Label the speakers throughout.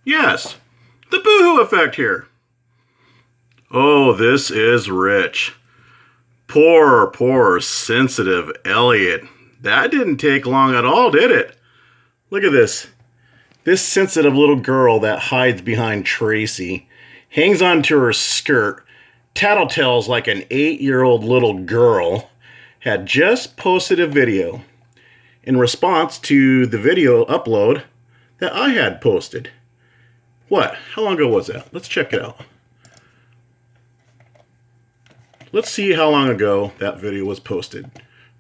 Speaker 1: Yes, the boohoo effect here. Oh, this is rich. Poor, sensitive Elliot. That didn't take long at all, did it? Look at this. This sensitive little girl that hides behind Tracy, hangs onto her skirt, tattletales like an 8-year-old little girl, had just posted a video in response to the video upload that I had posted. What? How long ago was that? Let's check it out. Let's see how long ago that video was posted.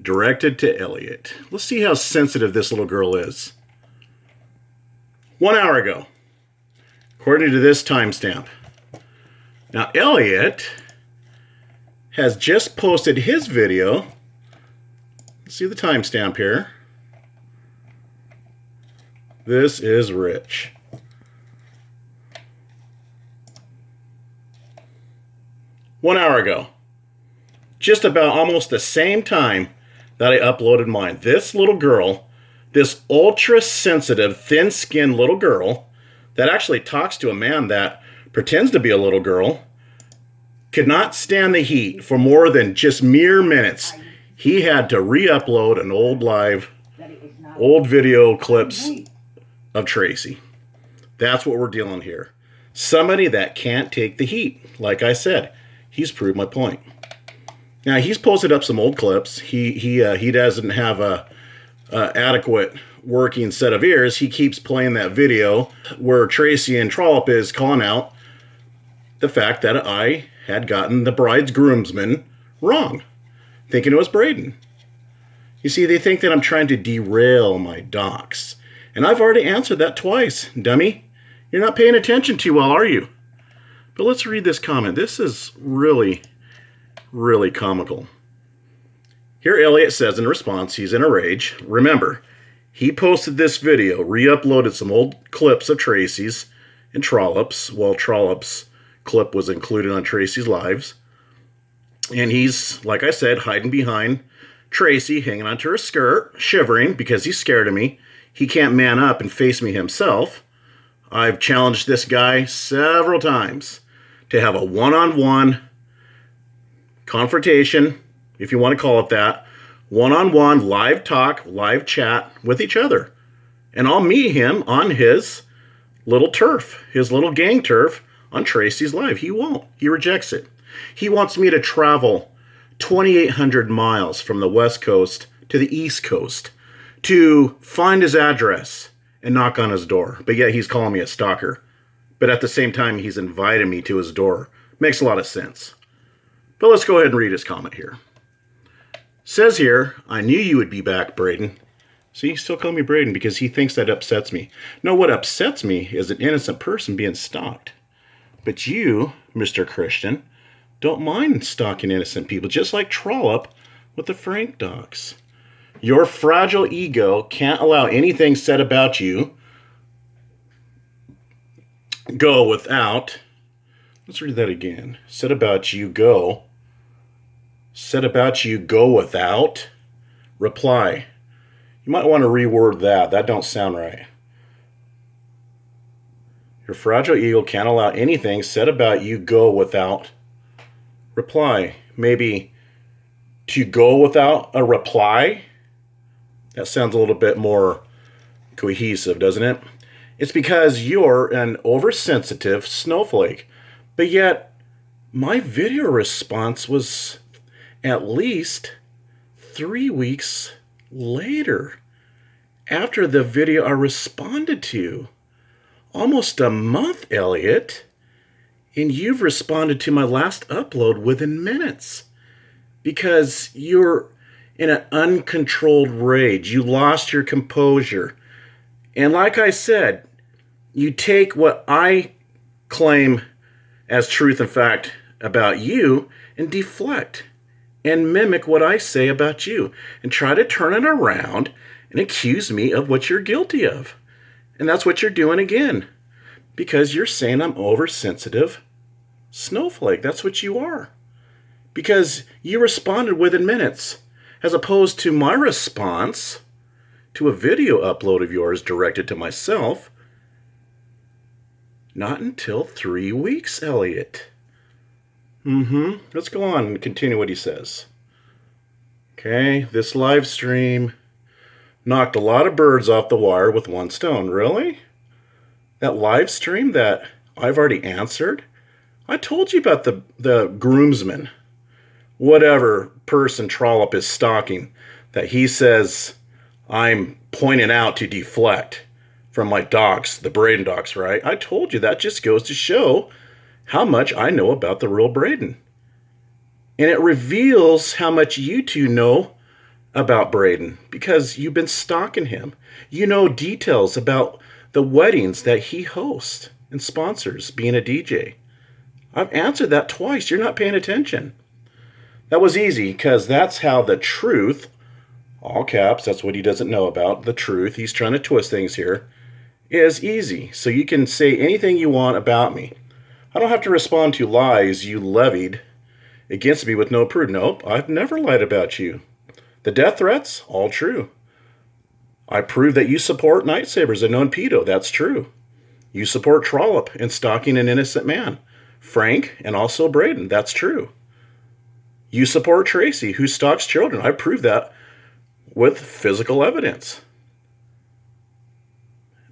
Speaker 1: Directed to Elliot. Let's see how sensitive this little girl is. 1 hour ago, according to this timestamp. Now, Elliot has just posted his video. Let's see the timestamp here. This is rich. One hour ago. Just about almost the same time that I uploaded mine. This little girl, this ultra-sensitive, thin-skinned little girl that actually talks to a man that pretends to be a little girl, could not stand the heat for more than just mere minutes. He had to re-upload an old video clips of Tracy. That's what we're dealing here. Somebody that can't take the heat. Like I said, he's proved my point. Now, he's posted up some old clips. He doesn't have a adequate working set of ears. He keeps playing that video where Tracy and Trollup is calling out the fact that I had gotten the bride's groomsman wrong, thinking it was Braden. You see, they think that I'm trying to derail my docs. And I've already answered that twice, dummy. You're not paying attention too well, are you? But let's read this comment. This is really comical. Here Elliot says in response, he's in a rage. Remember, he posted this video, re-uploaded some old clips of Tracy's and Trollup's, while Trollup's clip was included on Tracy's lives. And he's, like I said, hiding behind Tracy, hanging onto her skirt, shivering because he's scared of me. He can't man up and face me himself. I've challenged this guy several times to have a one-on-one confrontation, if you want to call it that, one-on-one live talk, live chat with each other. And I'll meet him on his little turf, his little gang turf on Tracy's live. He won't. He rejects it. He wants me to travel 2,800 miles from the West Coast to the East Coast to find his address and knock on his door. But yet he's calling me a stalker. But at the same time, he's invited me to his door. Makes a lot of sense. But let's go ahead and read his comment here. Says here, I knew you would be back, Braden. See, still calling me Braden because he thinks that upsets me. No, what upsets me is an innocent person being stalked. But you, Mr. Christian, don't mind stalking innocent people, just like Trollup with the Frank docs. Your fragile ego can't allow anything said about you go without... Let's read that again. Said about you go without reply. You might want to reword that. That don't sound right. Your fragile ego can't allow anything said about you go without reply. Maybe to go without a reply? That sounds a little bit more cohesive, doesn't it? It's because you're an oversensitive snowflake. But yet, my video response was at least 3 weeks later after the video I responded to. Almost a month, Elliot. And you've responded to my last upload within minutes. Because you're in an uncontrolled rage. You lost your composure. And like I said, you take what I claim as truth and fact about you and deflect and mimic what I say about you and try to turn it around and accuse me of what you're guilty of. And that's what you're doing again because you're saying I'm oversensitive snowflake. That's what you are because you responded within minutes as opposed to my response to a video upload of yours directed to myself Not until 3 weeks, Elliot. Let's go on and continue what he says. Okay, this live stream knocked a lot of birds off the wire with one stone. Really? That live stream that I've already answered? I told you about the groomsman, whatever person Trollup is stalking, that he says I'm pointing out to deflect from my docs, the Braden docs, right? I told you that just goes to show how much I know about the real Braden. And it reveals how much you two know about Braden because you've been stalking him. You know details about the weddings that he hosts and sponsors being a DJ. I've answered that twice. You're not paying attention. That was easy because that's how the truth, all caps, that's what he doesn't know about, the truth, he's trying to twist things here, is easy. So you can say anything you want about me. I don't have to respond to lies you levied against me with no proof. Nope, I've never lied about you. The death threats, all true. I prove that you support Night Sabers and known pedo. That's true. You support Trollup and stalking an innocent man. Frank and also Braden. That's true. You support Tracy, who stalks children. I prove that with physical evidence.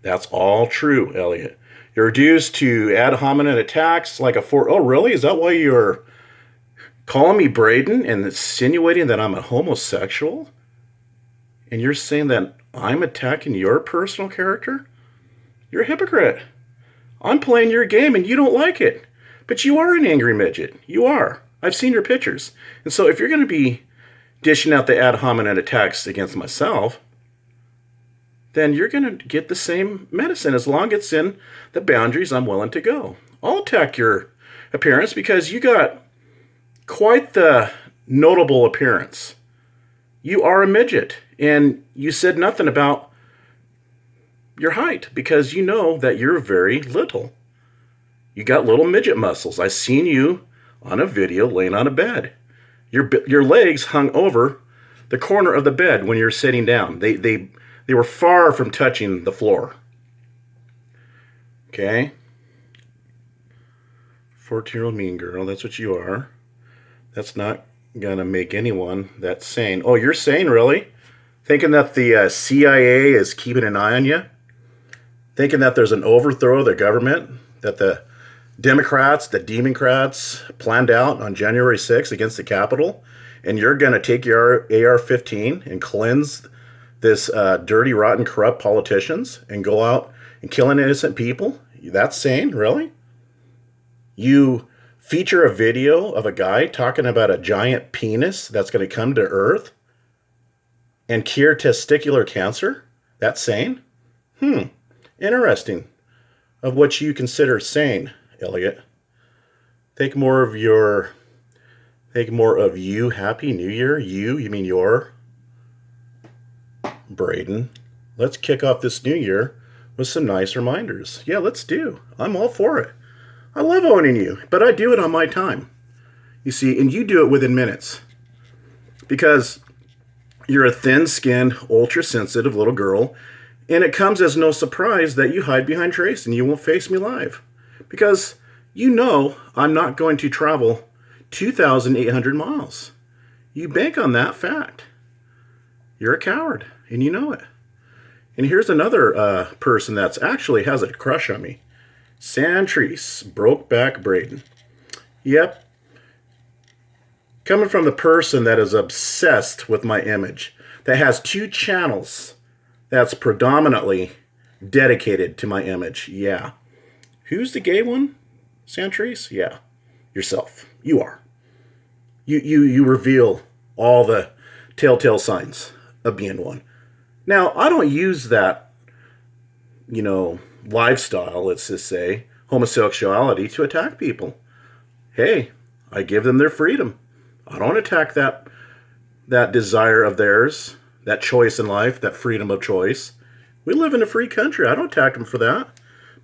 Speaker 1: That's all true, Elliot. You're reduced to ad hominem attacks like a Oh, really? Is that why you're calling me Braden and insinuating that I'm a homosexual? And you're saying that I'm attacking your personal character? You're a hypocrite. I'm playing your game and you don't like it. But you are an angry midget. You are. I've seen your pictures. And so if you're going to be dishing out the ad hominem attacks against myself, then you're going to get the same medicine as long as it's in the boundaries I'm willing to go. I'll attack your appearance because you got quite the notable appearance. You are a midget, and you said nothing about your height because you know that you're very little. You got little midget muscles. I seen you on a video laying on a bed. Your legs hung over the corner of the bed when you're sitting down. They were far from touching the floor. Okay? 14-year-old mean girl, that's what you are. That's not going to make anyone that sane. Oh, you're sane, really? Thinking that the CIA is keeping an eye on you? Thinking that there's an overthrow of the government? That the Democrats, the Democrats planned out on January 6th against the Capitol? And you're going to take your AR-15 and cleanse this dirty, rotten, corrupt politicians and go out and kill innocent people? That's sane, really? You feature a video of a guy talking about a giant penis that's going to come to Earth and cure testicular cancer? That's sane? Interesting. Of what you consider sane, Elliot. Think more of you. Happy New Year. You mean your Braden. Let's kick off this new year with some nice reminders. Yeah, let's do. I'm all for it. I love owning you, but I do it on my time. You see, and you do it within minutes. Because you're a thin-skinned, ultra-sensitive little girl, and it comes as no surprise that you hide behind Trace and you won't face me live. Because you know I'm not going to travel 2,800 miles. You bank on that fact. You're a coward, and you know it. And here's another person that's actually has a crush on me. Santrice, Brokeback Braden. Yep. Coming from the person that is obsessed with my image, that has 2 channels that's predominantly dedicated to my image. Yeah. Who's the gay one? Santrice? Yeah. Yourself. You are. You reveal all the telltale signs of being one. Now, I don't use that, lifestyle, let's just say, homosexuality, to attack people. Hey, I give them their freedom. I don't attack that desire of theirs, that choice in life, that freedom of choice. We live in a free country. I don't attack them for that.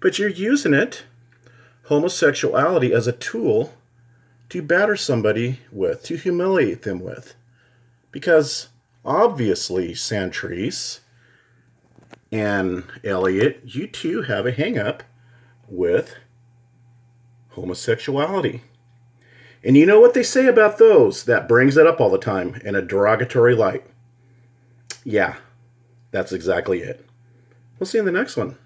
Speaker 1: But you're using it, homosexuality, as a tool to batter somebody with, to humiliate them with. Because obviously, Santrice and Elliot, you two have a hang-up with homosexuality. And you know what they say about those that brings it up all the time in a derogatory light? Yeah, that's exactly it. We'll see you in the next one.